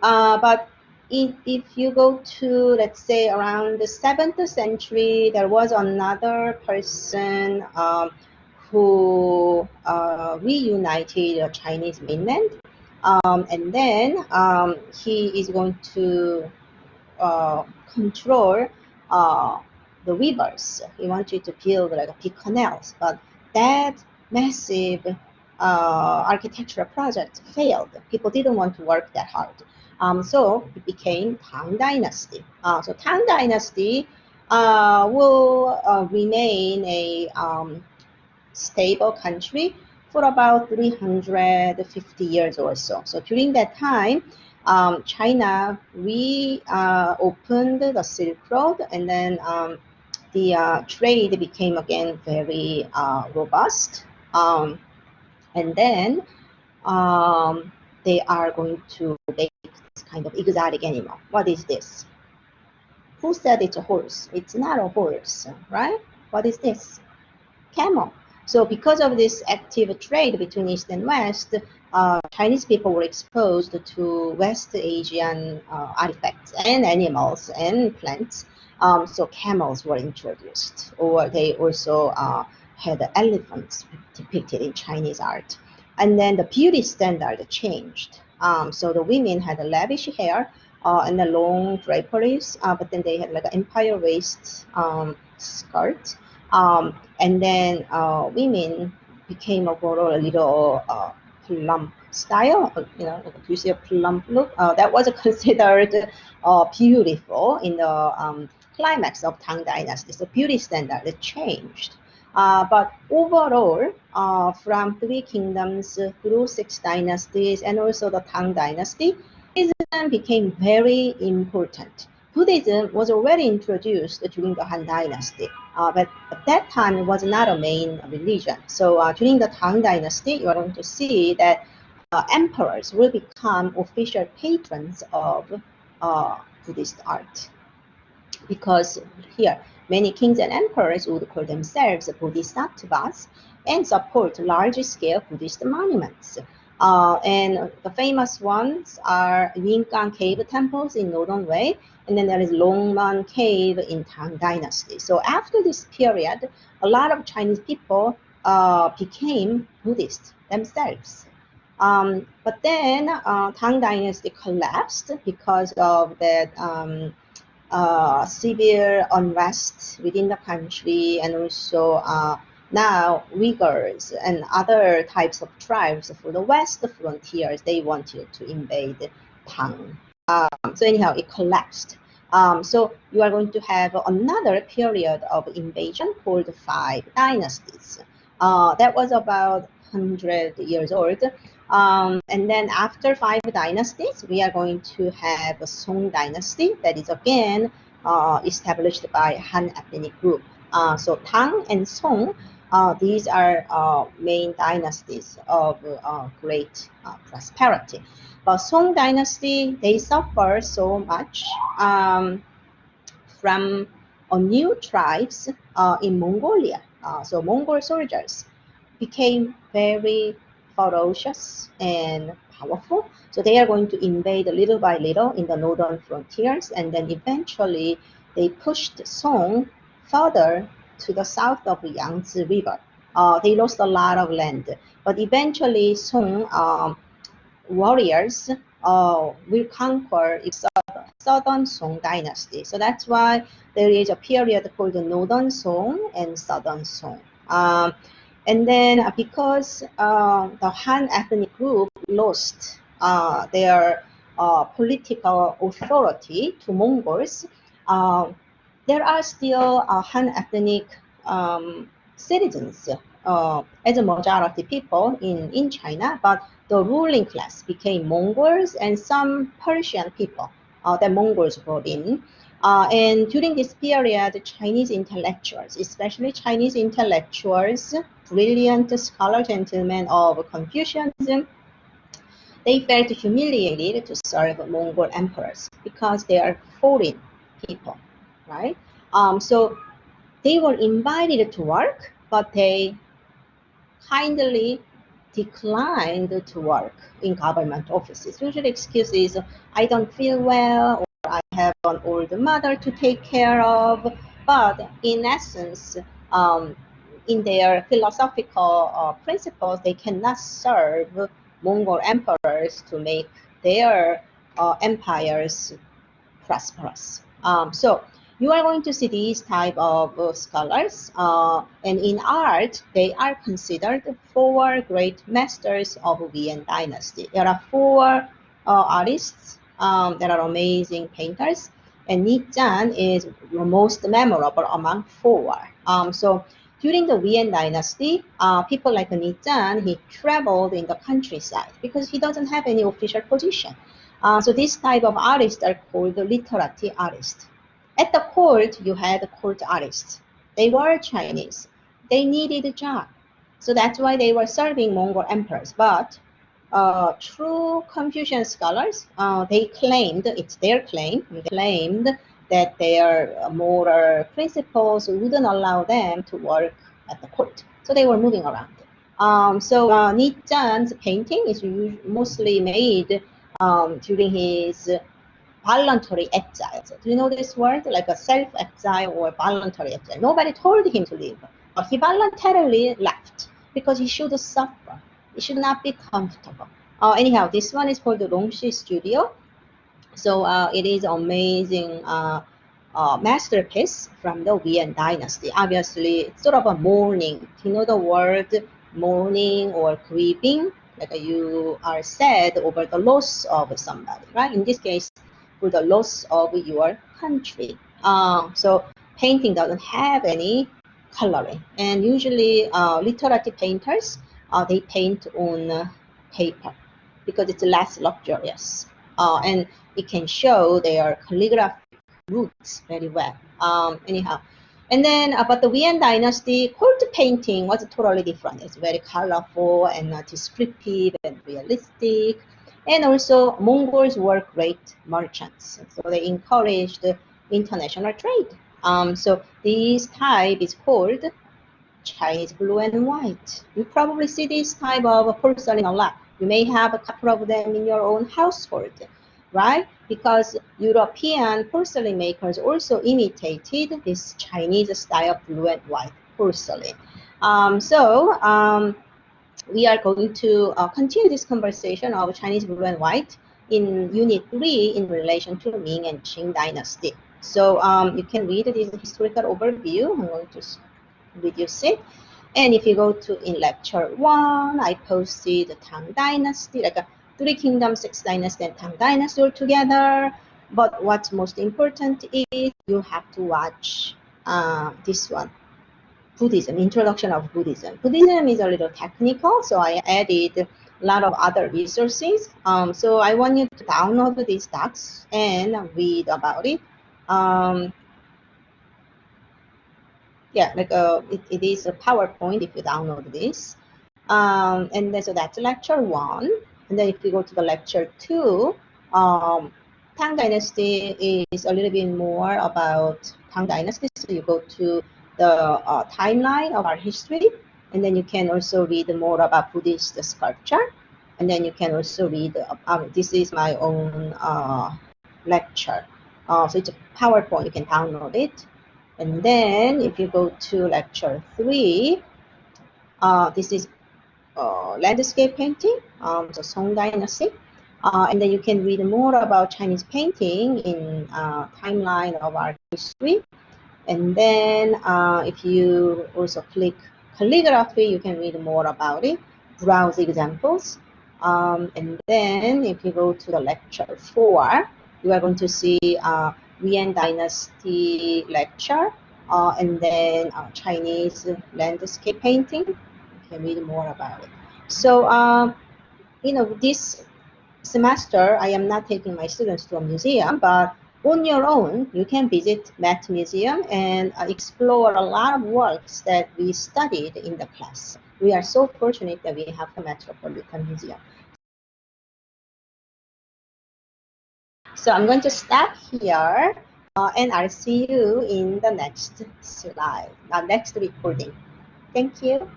But if you go to, let's say, around the 7th century, there was another person who reunited the Chinese mainland. And then he is going to control the rivers. He wanted to build like big canals, but that massive architectural project failed. People didn't want to work that hard. So it became Tang Dynasty. So Tang Dynasty will remain a stable country for about 350 years or so. So during that time, China reopened the Silk Road, and then the trade became again very robust. And then they are going to make this kind of exotic animal. What is this? Who said it's a horse? It's not a horse, right? What is this? Camel. So because of this active trade between East and West, Chinese people were exposed to West Asian artifacts and animals and plants. So camels were introduced, or they also had elephants depicted in Chinese art. And then the beauty standard changed. So the women had a lavish hair and the long draperies, but then they had like an empire waist skirt. And then women became a little plump style, do you see a plump look? That was considered beautiful in the climax of Tang Dynasty. So beauty standard changed. But overall, from 3 kingdoms through 6 dynasties and also the Tang Dynasty, Buddhism became very important. Buddhism was already introduced during the Han Dynasty, but at that time it was not a main religion. So during the Tang Dynasty, you are going to see that emperors will become official patrons of Buddhist art. Because here, many kings and emperors would call themselves bodhisattvas and support large-scale Buddhist monuments. And the famous ones are Yinggang cave temples in northern Wei, and then there is Longman cave in Tang Dynasty. So after this period, a lot of Chinese people became Buddhist themselves. But then Tang Dynasty collapsed because of that severe unrest within the country, and also now Uyghurs and other types of tribes for the west frontiers, they wanted to invade Tang. So anyhow, it collapsed. So you are going to have another period of invasion called 5 dynasties. That was about 100 years old. And then after 5 dynasties, we are going to have a Song dynasty that is again established by Han ethnic group. So Tang and Song, these are main dynasties of great prosperity. But Song dynasty, they suffer so much from new tribes in Mongolia. So Mongol soldiers became very ferocious and powerful. So they are going to invade little by little in the northern frontiers, and then eventually they pushed Song further to the south of the Yangtze River. They lost a lot of land, but eventually Song warriors will conquer southern Song dynasty. So that's why there is a period called the Northern Song and Southern Song. And then because the Han ethnic group lost their political authority to Mongols, there are still Han ethnic citizens as a majority people in China, but the ruling class became Mongols and some Persian people that Mongols brought in. And during this period, Chinese intellectuals, especially Chinese intellectuals, brilliant scholar gentlemen of Confucianism, they felt humiliated to serve Mongol emperors because they are foreign people, right? So they were invited to work, but they kindly declined to work in government offices. Usually excuse is, I don't feel well, or I have an old mother to take care of. But in essence, in their philosophical principles, they cannot serve Mongol emperors to make their empires prosperous. So you are going to see these type of scholars, and in art, they are considered four great masters of Yuan dynasty. There are four artists that are amazing painters, and Nizhan is the most memorable among four. So during the Yuan dynasty, people like Nizhan, he traveled in the countryside because he doesn't have any official position. So this type of artists are called the literati artists. At the court, you had court artists. They were Chinese. They needed a job. So that's why they were serving Mongol emperors. But true Confucian scholars, they claimed, it's their claim, they claimed that their moral principles wouldn't allow them to work at the court. So they were moving around. Nizhan's painting is mostly made during his voluntary exile. So do you know this word? Like a self-exile or voluntary exile. Nobody told him to leave, but he voluntarily left because he should suffer. He should not be comfortable. Anyhow, this one is called the Longxi Studio. So it is amazing masterpiece from the Yuan dynasty. Obviously, it's sort of a mourning. You know the word mourning or grieving? Like you are sad over the loss of somebody, right? In this case, for the loss of your country. So painting doesn't have any coloring, and usually literary painters, they paint on paper because it's less luxurious, and it can show their calligraphic roots very well. Anyhow, and then about the Yuan dynasty, court painting was totally different. It's very colorful and descriptive and realistic. And also, Mongols were great merchants, so they encouraged international trade. So this type is called Chinese blue and white. You probably see this type of porcelain a lot. You may have a couple of them in your own household, right? Because European porcelain makers also imitated this Chinese style of blue and white porcelain. We are going to continue this conversation of Chinese blue and white in Unit 3 in relation to Ming and Qing dynasty. So you can read this historical overview. I'm going to reduce it. And if you go to in lecture 1, I posted the Tang dynasty, like a 3 kingdoms, 6 dynasty, and Tang dynasty all together. But what's most important is you have to watch this one. Buddhism, introduction of Buddhism. Buddhism is a little technical, so I added a lot of other resources. So I want you to download these docs and read about it. Yeah, like it is a PowerPoint if you download this. And then so that's lecture 1. And then if you go to the lecture 2, Tang Dynasty is a little bit more about Tang Dynasty. So you go to the timeline of our history, and then you can also read more about Buddhist sculpture, and then you can also read. This is my own lecture, so it's a PowerPoint. You can download it, and then if you go to lecture 3, this is landscape painting, the Song Dynasty. And then you can read more about Chinese painting in timeline of our history. And then if you also click calligraphy, you can read more about it, browse examples. And then if you go to the lecture 4, you are going to see Yuan Dynasty lecture, and then Chinese landscape painting. You can read more about it. So, you know, this semester, I am not taking my students to a museum, but on your own, you can visit Met Museum and explore a lot of works that we studied in the class. We are so fortunate that we have the Metropolitan Museum. So I'm going to stop here, and I'll see you in the next slide, next recording. Thank you.